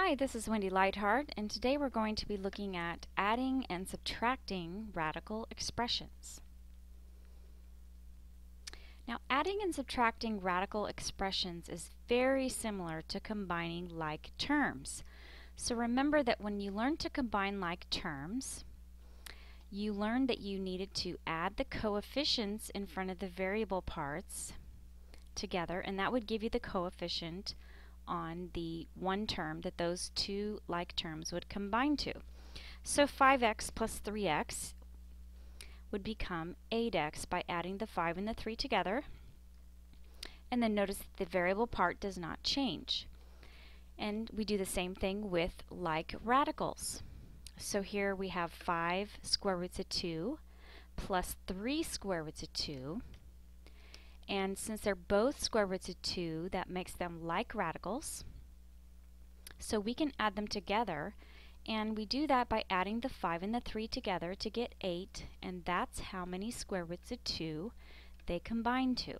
Hi, this is Wendy Lightheart, and today we're going to be looking at adding and subtracting radical expressions. Now, adding and subtracting radical expressions is very similar to combining like terms. So remember that when you learn to combine like terms, you learned that you needed to add the coefficients in front of the variable parts together, and that would give you the coefficient on the one term that those two like terms would combine to. So 5x plus 3x would become 8x by adding the 5 and the 3 together. And then notice that the variable part does not change. And we do the same thing with like radicals. So here we have 5 square roots of 2 plus 3 square roots of 2. And since they're both square roots of 2, that makes them like radicals. So we can add them together, and we do that by adding the 5 and the 3 together to get 8, and that's how many square roots of 2 they combine to.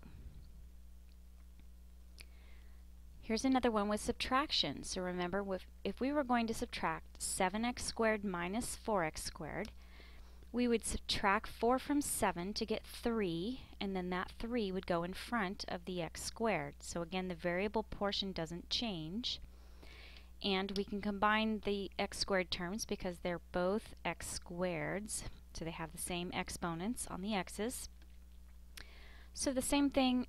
Here's another one with subtraction. So remember, if we were going to subtract 7x squared minus 4x squared, we would subtract 4 from 7 to get 3, and then that 3 would go in front of the x squared. So again, the variable portion doesn't change. And we can combine the x squared terms because they're both x squareds, so they have the same exponents on the x's. So the same thing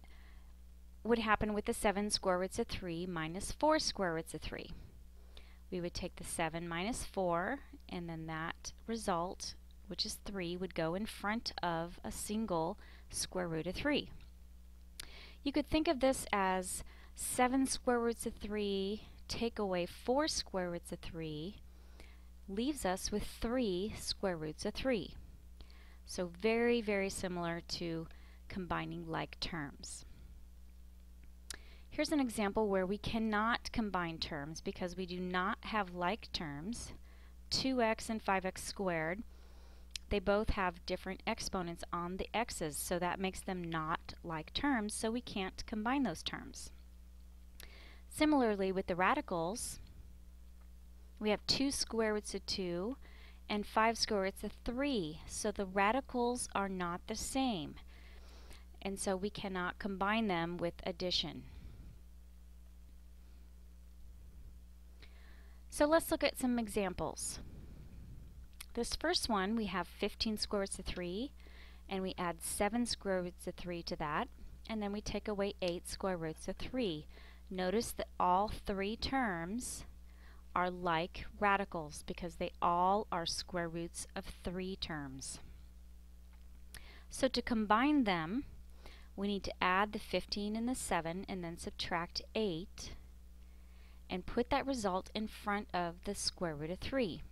would happen with the 7 square roots of 3 minus 4 square roots of 3. We would take the 7 minus 4, and then that result, which is 3, would go in front of a single square root of 3. You could think of this as 7 square roots of 3 take away 4 square roots of 3 leaves us with 3 square roots of 3. So very, very similar to combining like terms. Here's an example where we cannot combine terms because we do not have like terms. 2x and 5x squared, they both have different exponents on the x's, so that makes them not like terms, so we can't combine those terms. Similarly with the radicals, we have 2 square roots of 2 and 5 square roots of 3, so the radicals are not the same, and so we cannot combine them with addition. So let's look at some examples. This first one, we have 15 square roots of 3, and we add 7 square roots of 3 to that, and then we take away 8 square roots of 3. Notice that all three terms are like radicals because they all are square roots of 3 terms. So to combine them, we need to add the 15 and the 7 and then subtract 8 and put that result in front of the square root of 3.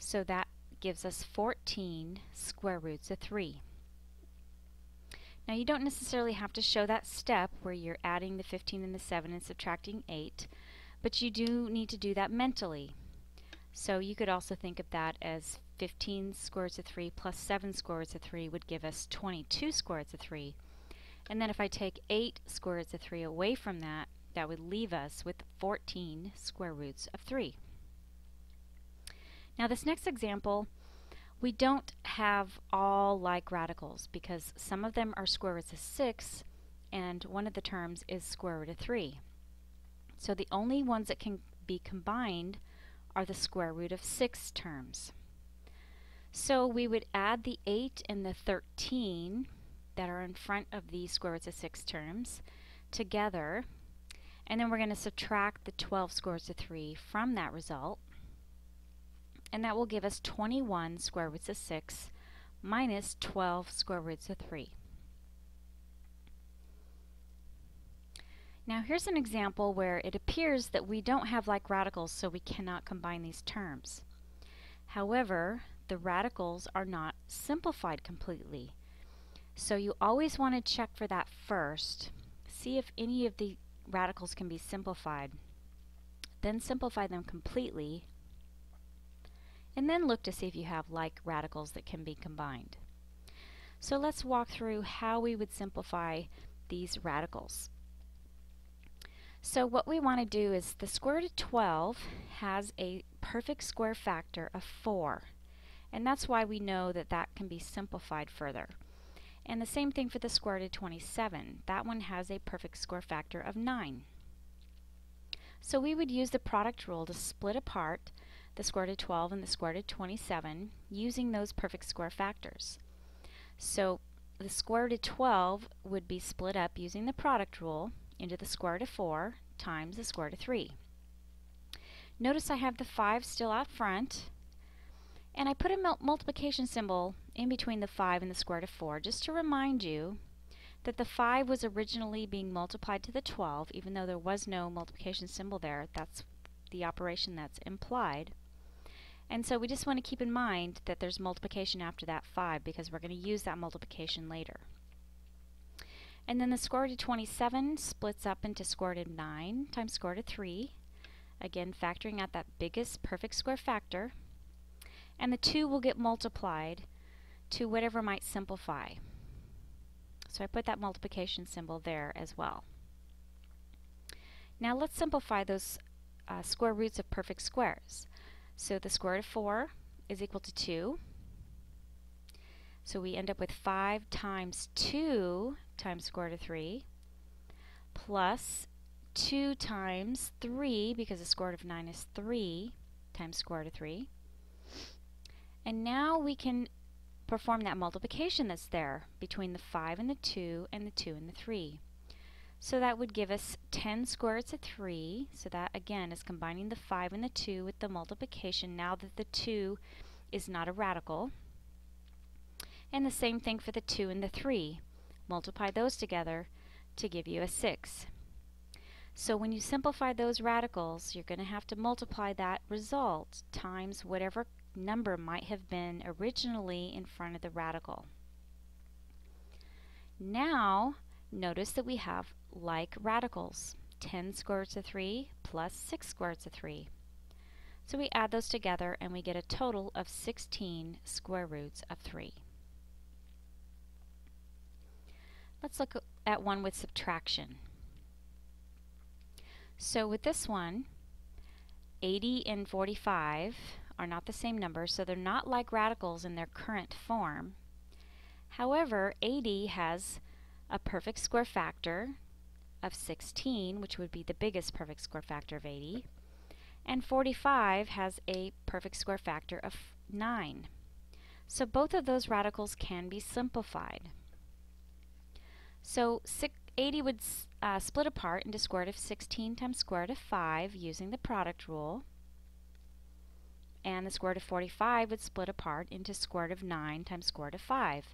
So that gives us 14 square roots of 3. Now you don't necessarily have to show that step where you're adding the 15 and the 7 and subtracting 8, but you do need to do that mentally. So you could also think of that as 15 square roots of 3 plus 7 square roots of 3 would give us 22 square roots of 3. And then if I take 8 square roots of 3 away from that, that would leave us with 14 square roots of 3. Now this next example, we don't have all like radicals because some of them are square roots of 6 and one of the terms is square root of 3. So the only ones that can be combined are the square root of 6 terms. So we would add the 8 and the 13 that are in front of the square roots of 6 terms together, and then we're going to subtract the 12 square roots of 3 from that result. And that will give us 21 square roots of 6 minus 12 square roots of 3. Now here's an example where it appears that we don't have like radicals, so we cannot combine these terms. However, the radicals are not simplified completely. So you always want to check for that first. See if any of the radicals can be simplified. Then simplify them completely, and then look to see if you have like radicals that can be combined. So let's walk through how we would simplify these radicals. So what we want to do is the square root of 12 has a perfect square factor of 4. And that's why we know that that can be simplified further. And the same thing for the square root of 27. That one has a perfect square factor of 9. So we would use the product rule to split apart the square root of 12 and the square root of 27 using those perfect square factors. So the square root of 12 would be split up using the product rule into the square root of 4 times the square root of 3. Notice I have the 5 still out front, and I put a multiplication symbol in between the 5 and the square root of 4 just to remind you that the 5 was originally being multiplied to the 12, even though there was no multiplication symbol there. That's the operation that's implied. And so we just want to keep in mind that there's multiplication after that 5 because we're going to use that multiplication later. And then the square root of 27 splits up into square root of 9 times square root of 3. Again, factoring out that biggest perfect square factor. And the 2 will get multiplied to whatever might simplify. So I put that multiplication symbol there as well. Now let's simplify those square roots of perfect squares. So the square root of 4 is equal to 2. So we end up with 5 times 2 times square root of 3 plus 2 times 3, because the square root of 9 is 3 times square root of 3. And now we can perform that multiplication that's there between the 5 and the 2 and the 2 and the 3. So that would give us 10 square roots of 3. So that again is combining the 5 and the 2 with the multiplication now that the 2 is not a radical. And the same thing for the 2 and the 3. Multiply those together to give you a 6. So when you simplify those radicals, you're going to have to multiply that result times whatever number might have been originally in front of the radical. Now, notice that we have like radicals. 10 square roots of 3 plus 6 square roots of 3. So we add those together and we get a total of 16 square roots of 3. Let's look at one with subtraction. So with this one, 80 and 45 are not the same number, so they're not like radicals in their current form. However, 80 has a perfect square factor of 16, which would be the biggest perfect square factor of 80, and 45 has a perfect square factor of 9. So both of those radicals can be simplified. So 80 would split apart into square root of 16 times square root of 5 using the product rule. And the square root of 45 would split apart into square root of 9 times square root of 5,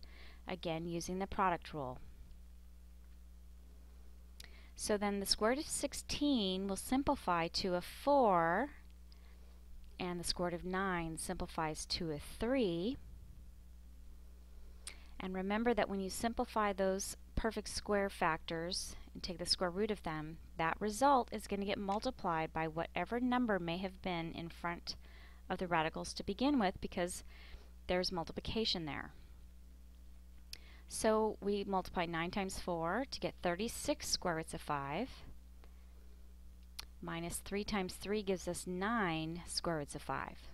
again using the product rule. So then the square root of 16 will simplify to a 4, and the square root of 9 simplifies to a 3. And remember that when you simplify those perfect square factors and take the square root of them, that result is going to get multiplied by whatever number may have been in front of the radicals to begin with, because there's multiplication there. So we multiply 9 times 4 to get 36 square roots of 5, minus 3 times 3 gives us 9 square roots of 5.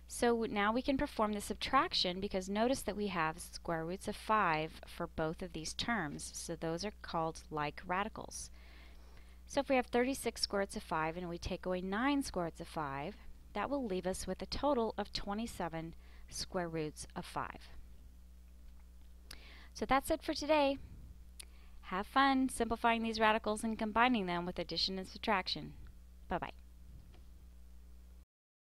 So now we can perform the subtraction, because notice that we have square roots of 5 for both of these terms, so those are called like radicals. So if we have 36 square roots of 5 and we take away 9 square roots of 5, that will leave us with a total of 27 square roots of 5. So that's it for today. Have fun simplifying these radicals and combining them with addition and subtraction. Bye-bye.